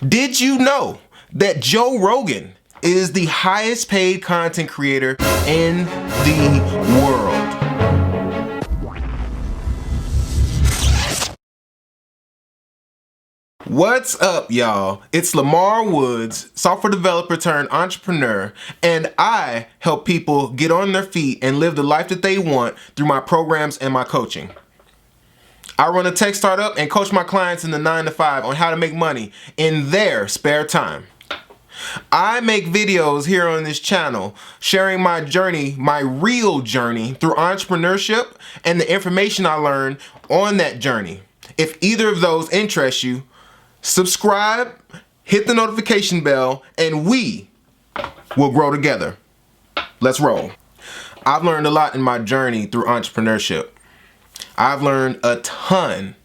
Did you know that Joe Rogan is the highest paid content creator in the world? What's up, y'all? It's Lamar Woods, software developer turned entrepreneur, and I help people get on their feet and live the life that they want through my programs and my coaching. I run a tech startup and coach my clients in the 9-to-5 on how to make money in their spare time. I make videos here on this channel sharing my journey, my real journey through entrepreneurship and the information I learned on that journey. If either of those interest you, subscribe, hit the notification bell, and we will grow together. Let's roll. I've learned a lot in my journey through entrepreneurship. I've learned a ton,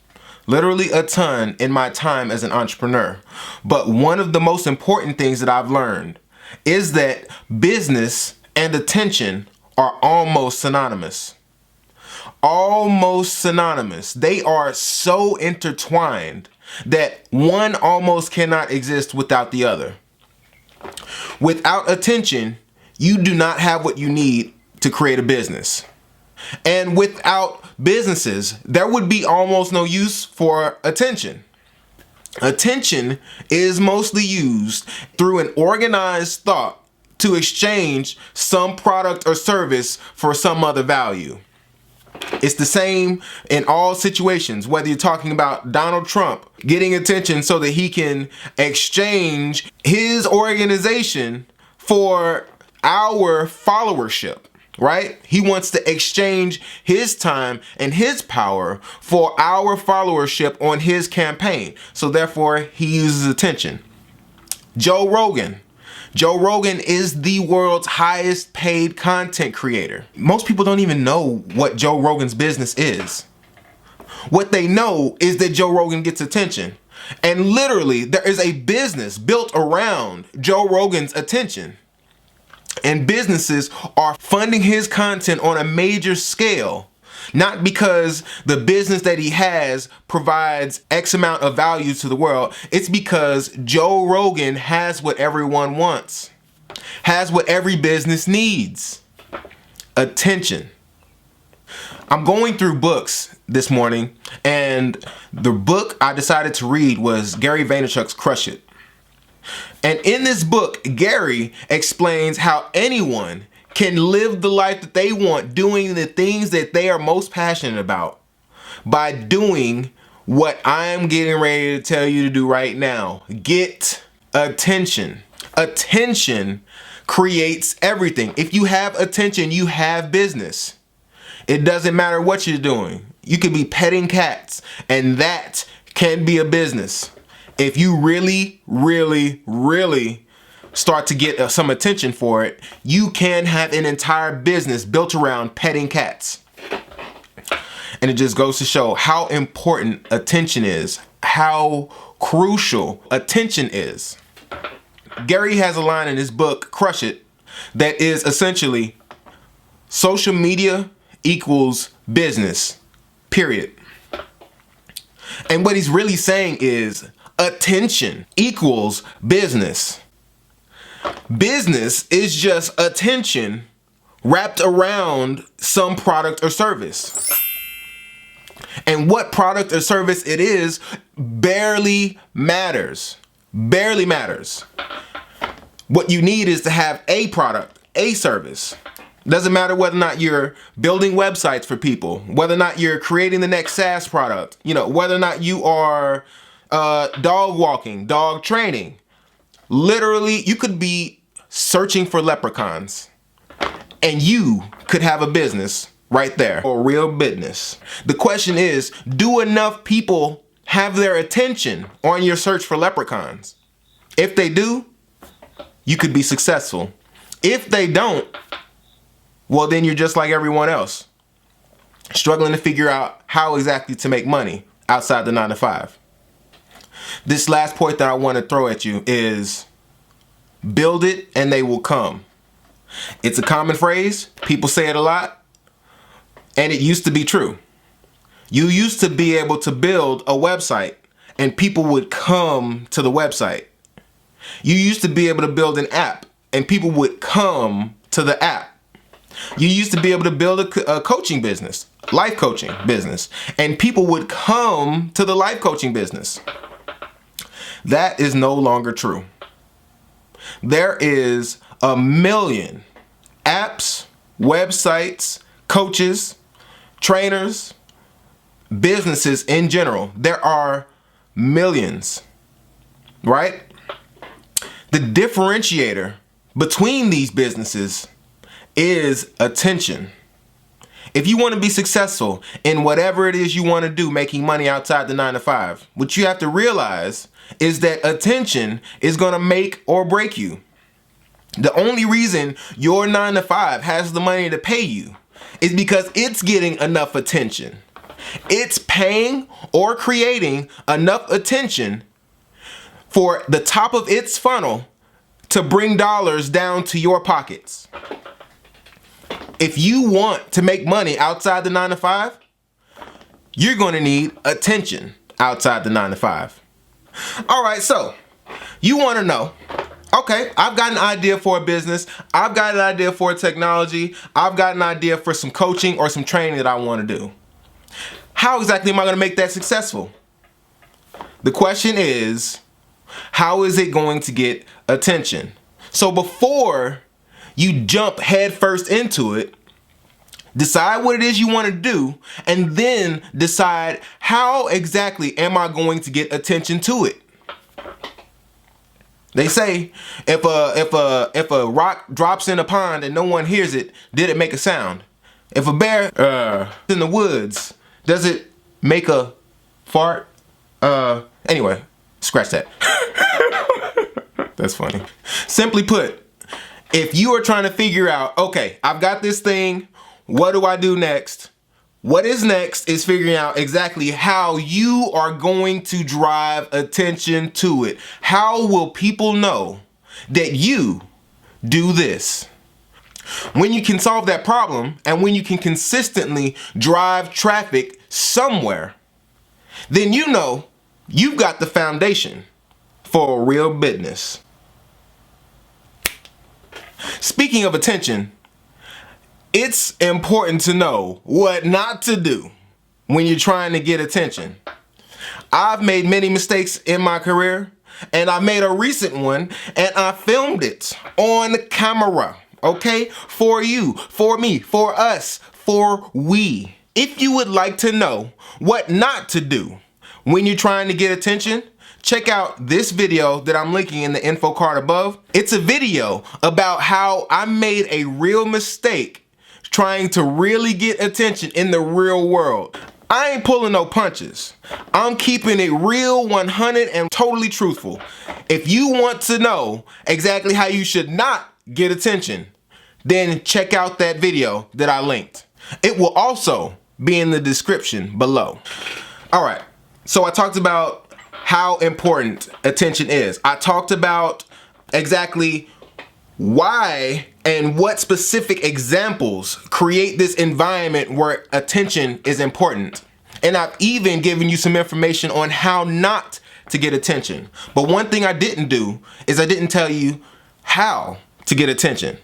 literally a ton in my time as an entrepreneur. But one of the most important things that I've learned is that business and attention are almost synonymous. Almost synonymous. They are so intertwined that one almost cannot exist without the other. Without attention, you do not have what you need to create a business. And without businesses, there would be almost no use for attention. Attention is mostly used through an organized thought to exchange some product or service for some other value. It's the same in all situations, whether you're talking about Donald Trump getting attention so that he can exchange his organization for our followership, right? He wants to exchange his time and his power for our followership on his campaign. So therefore, he uses attention. Joe Rogan. Joe Rogan is the world's highest paid content creator. Most people don't even know what Joe Rogan's business is. What they know is that Joe Rogan gets attention. And literally, there is a business built around Joe Rogan's attention. And businesses are funding his content on a major scale. Not because the business that he has provides X amount of value to the world. It's because Joe Rogan has what everyone wants. Has what every business needs. Attention. I'm going through books this morning, and the book I decided to read was Gary Vaynerchuk's Crush It. And in this book, Gary explains how anyone can live the life that they want doing the things that they are most passionate about by doing what I'm getting ready to tell you to do right now. Get attention. Attention creates everything. If you have attention, you have business. It doesn't matter what you're doing. You could be petting cats, and that can be a business. If you really, really, really start to get some attention for it, you can have an entire business built around petting cats. And it just goes to show how important attention is, how crucial attention is. Gary has a line in his book, Crush It, that is essentially social media equals business, period. And what he's really saying is attention equals business. Business is just attention wrapped around some product or service. And what product or service it is barely matters. Barely matters. What you need is to have a product, a service. Doesn't matter whether or not you're building websites for people, whether or not you're creating the next SaaS product, whether or not you are dog walking, dog training. Literally, you could be searching for leprechauns and you could have a business right there, a real business. The question is, do enough people have their attention on your search for leprechauns? If they do, you could be successful. If they don't, well, then you're just like everyone else, struggling to figure out how exactly to make money outside the 9-to-5. This last point that I want to throw at you is build it and they will come. It's a common phrase. People say it a lot. And it used to be true. You used to be able to build a website and people would come to the website. You used to be able to build an app and people would come to the app. You used to be able to build a coaching business, life coaching business, and people would come to the life coaching business. That is no longer true. There is a million apps, websites, coaches, trainers, businesses in general. There are millions, right? The differentiator between these businesses is attention. If you want to be successful in whatever it is you want to do, making money outside the 9 to 5, what you have to realize is that attention is going to make or break you. The only reason your 9 to 5 has the money to pay you is because it's getting enough attention. It's paying or creating enough attention for the top of its funnel to bring dollars down to your pockets. If you want to make money outside the 9 to 5, you're going to need attention outside the 9 to 5. All right, so you want to know, okay, I've got an idea for a business. I've got an idea for a technology. I've got an idea for some coaching or some training that I want to do. How exactly am I going to make that successful? The question is, how is it going to get attention? So before you jump headfirst into it, decide what it is you want to do, and then decide how exactly am I going to get attention to it. They say if a rock drops in a pond and no one hears it, did it make a sound? If a bear in the woods, does it make a fart? Anyway, scratch that. That's funny. Simply put, if you are trying to figure out, okay, I've got this thing, what do I do next? What is next is figuring out exactly how you are going to drive attention to it. How will people know that you do this? When you can solve that problem and when you can consistently drive traffic somewhere, then you know you've got the foundation for a real business. Speaking of attention, it's important to know what not to do when you're trying to get attention. I've made many mistakes in my career, and I made a recent one, and I filmed it on camera, okay? For you, for me, for us, for we. If you would like to know what not to do when you're trying to get attention, check out this video that I'm linking in the info card above. It's a video about how I made a real mistake trying to really get attention in the real world. I ain't pulling no punches. I'm keeping it real, 100, and totally truthful. If you want to know exactly how you should not get attention, then check out that video that I linked. It will also be in the description below. All right, so I talked about how important attention is. I talked about exactly why and what specific examples create this environment where attention is important. And I've even given you some information on how not to get attention. But one thing I didn't do is I didn't tell you how to get attention.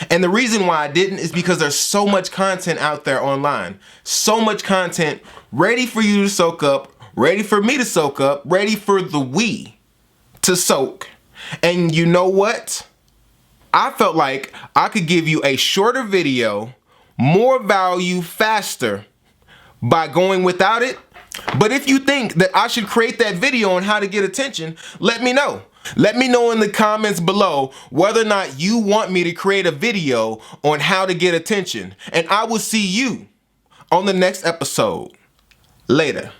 And the reason why I didn't is because there's so much content out there online. So much content ready for you to soak up, ready for me to soak up, ready for the we to soak. And you know what? I felt like I could give you a shorter video, more value faster by going without it. But if you think that I should create that video on how to get attention, let me know. Let me know in the comments below whether or not you want me to create a video on how to get attention. And I will see you on the next episode. Later.